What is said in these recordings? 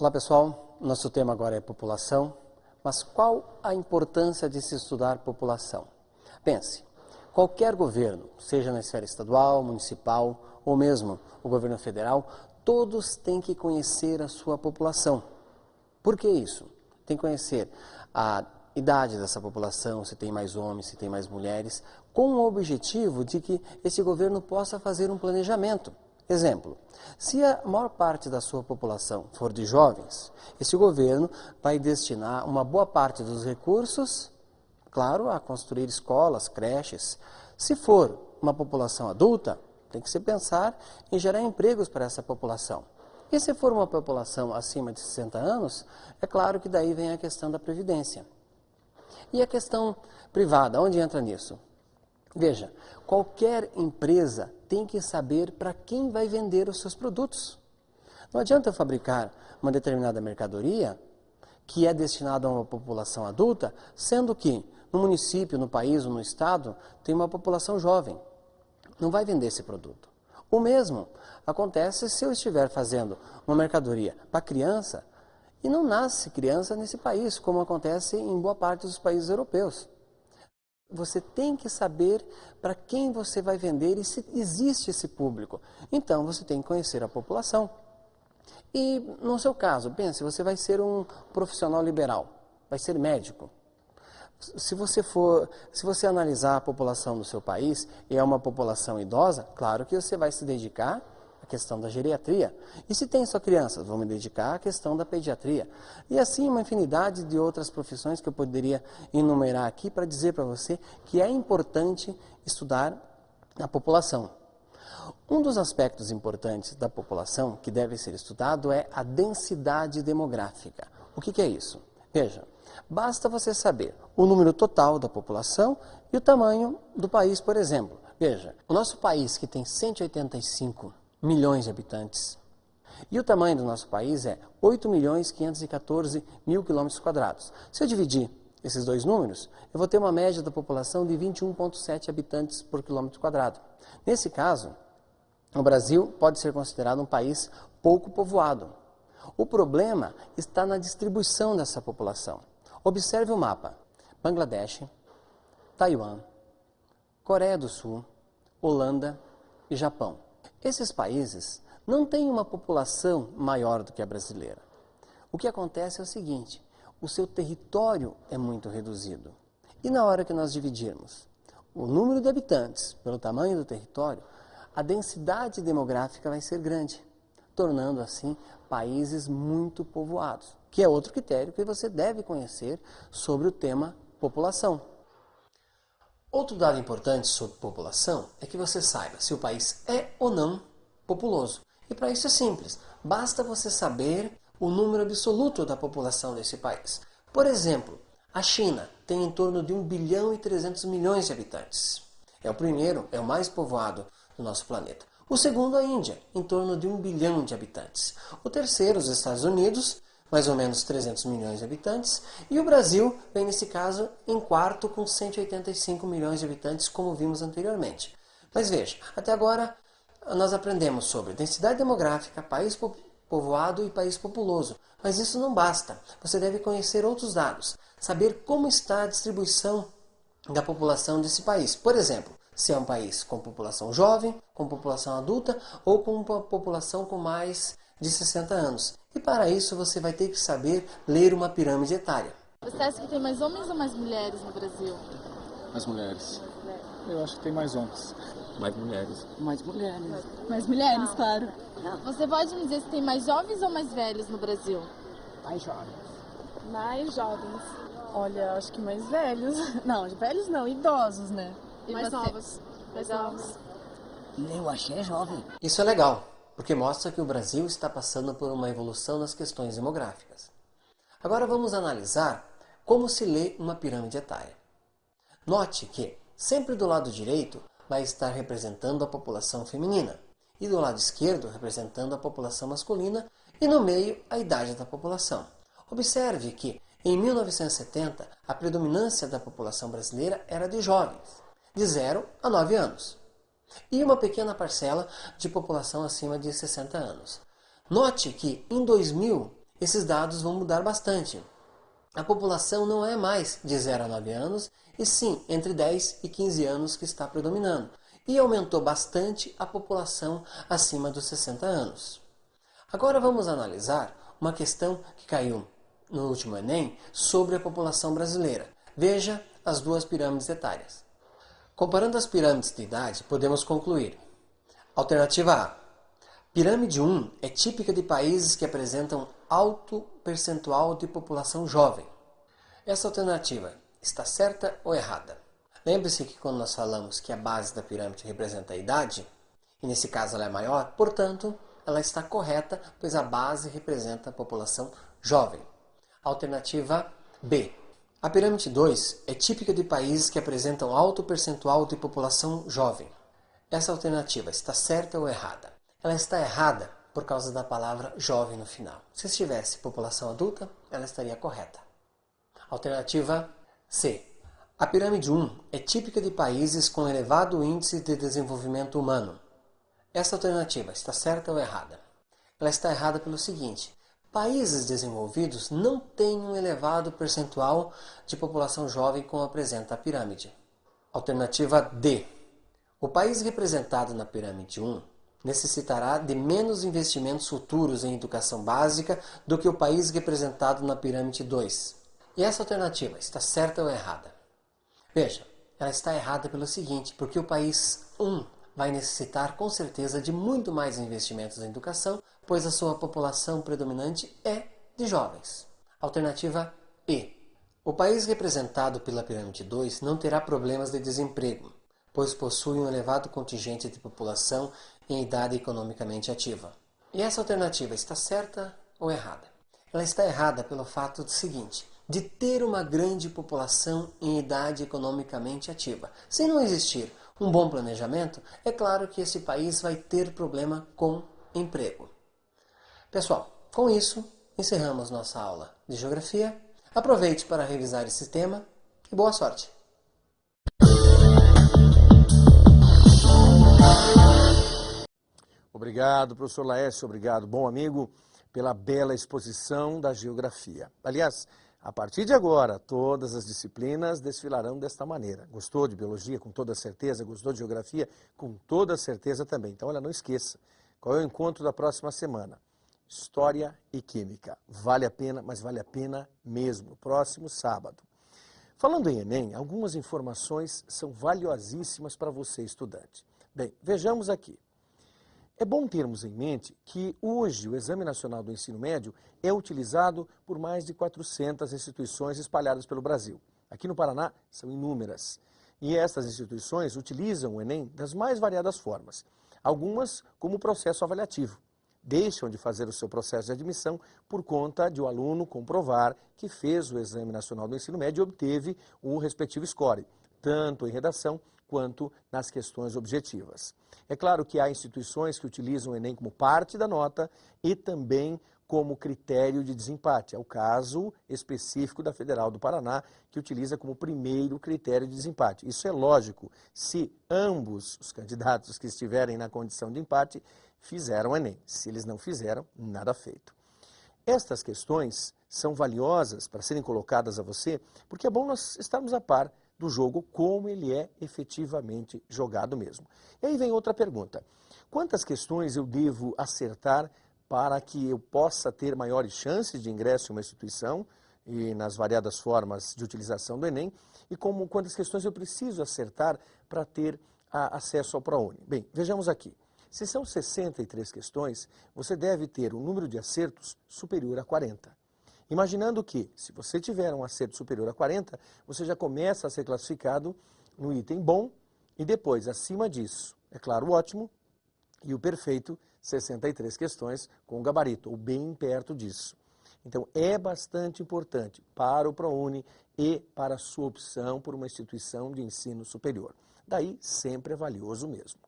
Olá pessoal, nosso tema agora é população, mas qual a importância de se estudar população? Pense, qualquer governo, seja na esfera estadual, municipal ou mesmo o governo federal, todos têm que conhecer a sua população. Por que isso? Tem que conhecer a idade dessa população, se tem mais homens, se tem mais mulheres, com o objetivo de que esse governo possa fazer um planejamento. Exemplo, se a maior parte da sua população for de jovens, esse governo vai destinar uma boa parte dos recursos, claro, a construir escolas, creches. Se for uma população adulta, tem que se pensar em gerar empregos para essa população. E se for uma população acima de 60 anos, é claro que daí vem a questão da previdência. E a questão privada, onde entra nisso? Veja, qualquer empresa tem que saber para quem vai vender os seus produtos. Não adianta eu fabricar uma determinada mercadoria que é destinada a uma população adulta, sendo que no município, no país ou no estado tem uma população jovem. Não vai vender esse produto. O mesmo acontece se eu estiver fazendo uma mercadoria para criança e não nasce criança nesse país, como acontece em boa parte dos países europeus. Você tem que saber para quem você vai vender e se existe esse público. Então, você tem que conhecer a população. E, no seu caso, pense, você vai ser um profissional liberal, vai ser médico. Se você analisar a população do seu país e é uma população idosa, claro que você vai se dedicar à questão da geriatria. E se tem só crianças, vou me dedicar à questão da pediatria. E assim uma infinidade de outras profissões que eu poderia enumerar aqui para dizer para você que é importante estudar a população. Um dos aspectos importantes da população que deve ser estudado é a densidade demográfica. O que é isso? Veja, basta você saber o número total da população e o tamanho do país, por exemplo. Veja, o nosso país que tem 185 milhões de habitantes e o tamanho do nosso país é 8.514.000 km². Se eu dividir esses dois números, eu vou ter uma média da população de 21,7 habitantes por km². Nesse caso, o Brasil pode ser considerado um país pouco povoado. O problema está na distribuição dessa população. Observe o mapa. Bangladesh, Taiwan, Coreia do Sul, Holanda e Japão. Esses países não têm uma população maior do que a brasileira. O que acontece é o seguinte, o seu território é muito reduzido. E na hora que nós dividirmos o número de habitantes pelo tamanho do território, a densidade demográfica vai ser grande, tornando assim países muito povoados, que é outro critério que você deve conhecer sobre o tema população. Outro dado importante sobre população é que você saiba se o país é ou não populoso. E para isso é simples, basta você saber o número absoluto da população desse país. Por exemplo, a China tem em torno de 1.300.000.000 de habitantes. É o primeiro, é o mais povoado do nosso planeta. O segundo, a Índia, em torno de 1 bilhão de habitantes. O terceiro, os Estados Unidos, mais ou menos 300 milhões de habitantes. E o Brasil vem, nesse caso, em quarto, com 185 milhões de habitantes, como vimos anteriormente. Mas veja, até agora nós aprendemos sobre densidade demográfica, país povoado e país populoso. Mas isso não basta. Você deve conhecer outros dados, saber como está a distribuição da população desse país. Por exemplo, se é um país com população jovem, com população adulta ou com uma população com mais de 60 anos. E para isso você vai ter que saber ler uma pirâmide etária. Você acha que tem mais homens ou mais mulheres no Brasil? Mais mulheres. Eu acho que tem mais homens. Mais mulheres. Mais mulheres. Mais mulheres, claro. Você pode me dizer se tem mais jovens ou mais velhos no Brasil? Mais jovens. Mais jovens. Olha, acho que mais velhos. Não, velhos não, idosos, né? E mais você? novos. Mais novos. Eu achei jovem. Isso é legal, porque mostra que o Brasil está passando por uma evolução nas questões demográficas. Agora vamos analisar como se lê uma pirâmide etária. Note que sempre do lado direito vai estar representando a população feminina e do lado esquerdo representando a população masculina e no meio a idade da população. Observe que em 1970 a predominância da população brasileira era de jovens, de 0 a 9 anos. E uma pequena parcela de população acima de 60 anos. Note que em 2000 esses dados vão mudar bastante. A população não é mais de 0 a 9 anos, e sim entre 10 e 15 anos que está predominando. E aumentou bastante a população acima dos 60 anos. Agora vamos analisar uma questão que caiu no último Enem sobre a população brasileira. Veja as duas pirâmides etárias. Comparando as pirâmides de idade, podemos concluir. Alternativa A. Pirâmide 1 é típica de países que apresentam alto percentual de população jovem. Essa alternativa está certa ou errada? Lembre-se que quando nós falamos que a base da pirâmide representa a idade, e nesse caso ela é maior, portanto, ela está correta, pois a base representa a população jovem. Alternativa B. A pirâmide 2 é típica de países que apresentam alto percentual de população jovem. Essa alternativa está certa ou errada? Ela está errada por causa da palavra jovem no final. Se estivesse população adulta, ela estaria correta. Alternativa C. A pirâmide 1 é típica de países com elevado índice de desenvolvimento humano. Essa alternativa está certa ou errada? Ela está errada pelo seguinte: países desenvolvidos não têm um elevado percentual de população jovem como apresenta a pirâmide. Alternativa D. O país representado na pirâmide 1 necessitará de menos investimentos futuros em educação básica do que o país representado na pirâmide 2. E essa alternativa está certa ou errada? Veja, ela está errada pelo seguinte, porque o país 1 vai necessitar com certeza de muito mais investimentos em educação, pois a sua população predominante é de jovens. Alternativa E. O país representado pela pirâmide 2 não terá problemas de desemprego, pois possui um elevado contingente de população em idade economicamente ativa. E essa alternativa está certa ou errada? Ela está errada pelo fato seguinte, de ter uma grande população em idade economicamente ativa. Se não existir um bom planejamento, é claro que esse país vai ter problema com emprego. Pessoal, com isso, encerramos nossa aula de Geografia. Aproveite para revisar esse tema e boa sorte! Obrigado, professor Laércio, obrigado, bom amigo, pela bela exposição da geografia. Aliás, a partir de agora, todas as disciplinas desfilarão desta maneira. Gostou de biologia? Com toda certeza. Gostou de geografia? Com toda certeza também. Então, olha, não esqueça, qual é o encontro da próxima semana? História e Química. Vale a pena, mas vale a pena mesmo. Próximo sábado. Falando em Enem, algumas informações são valiosíssimas para você, estudante. Bem, vejamos aqui. É bom termos em mente que hoje o Exame Nacional do Ensino Médio é utilizado por mais de 400 instituições espalhadas pelo Brasil. Aqui no Paraná são inúmeras. E essas instituições utilizam o Enem das mais variadas formas. Algumas como processo avaliativo. Deixam de fazer o seu processo de admissão por conta de o aluno comprovar que fez o Exame Nacional do Ensino Médio e obteve o respectivo score, tanto em redação quanto nas questões objetivas. É claro que há instituições que utilizam o Enem como parte da nota e também como critério de desempate. É o caso específico da Federal do Paraná, que utiliza como primeiro critério de desempate. Isso é lógico, se ambos os candidatos que estiverem na condição de empate fizeram o Enem. Se eles não fizeram, nada feito. Estas questões são valiosas para serem colocadas a você, porque é bom nós estarmos a par do jogo, como ele é efetivamente jogado mesmo. E aí vem outra pergunta. Quantas questões eu devo acertar para que eu possa ter maiores chances de ingresso em uma instituição e nas variadas formas de utilização do Enem? E quantas questões eu preciso acertar para ter acesso ao ProUni? Bem, vejamos aqui. Se são 63 questões, você deve ter um número de acertos superior a 40. Imaginando que, se você tiver um acerto superior a 40, você já começa a ser classificado no item bom e depois, acima disso, é claro, o ótimo e o perfeito, 63 questões com gabarito, ou bem perto disso. Então, é bastante importante para o ProUni e para a sua opção por uma instituição de ensino superior. Daí, sempre é valioso mesmo.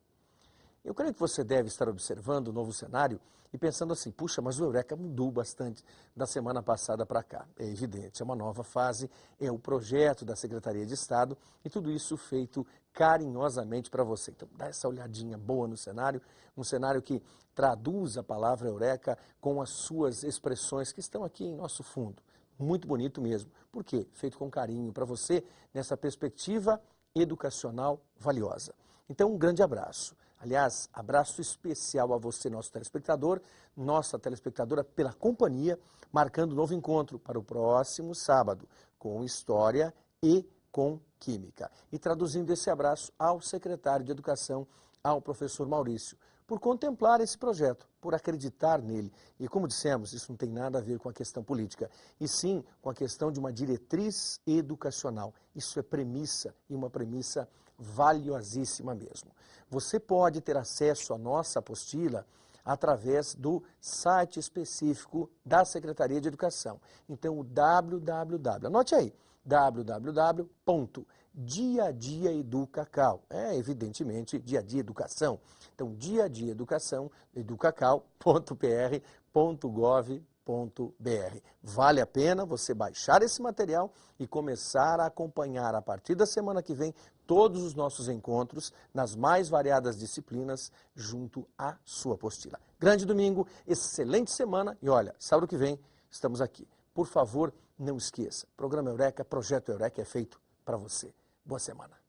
Eu creio que você deve estar observando o novo cenário e pensando assim, puxa, mas o Eureka mudou bastante da semana passada para cá. É evidente, é uma nova fase, é o projeto da Secretaria de Estado e tudo isso feito carinhosamente para você. Então dá essa olhadinha boa no cenário, um cenário que traduz a palavra Eureka com as suas expressões que estão aqui em nosso fundo. Muito bonito mesmo. Por quê? Feito com carinho para você nessa perspectiva educacional valiosa. Então um grande abraço. Aliás, abraço especial a você, nosso telespectador, nossa telespectadora, pela companhia, marcando um novo encontro para o próximo sábado, com História e com Química. E traduzindo esse abraço ao secretário de Educação, ao professor Maurício, por contemplar esse projeto, por acreditar nele. E como dissemos, isso não tem nada a ver com a questão política, e sim com a questão de uma diretriz educacional. Isso é premissa, e uma premissa valiosíssima mesmo. Você pode ter acesso à nossa apostila através do site específico da Secretaria de Educação. Então, o www, anote aí, www.diadiaeducacau. É, evidentemente, Dia a Dia Educação. Então, diadiaeducação, educacau.pr.gov.br. Vale a pena você baixar esse material e começar a acompanhar a partir da semana que vem todos os nossos encontros nas mais variadas disciplinas junto à sua apostila. Grande domingo, excelente semana e olha, sábado que vem estamos aqui. Por favor, não esqueça, Programa Eureka, Projeto Eureka é feito para você. Boa semana.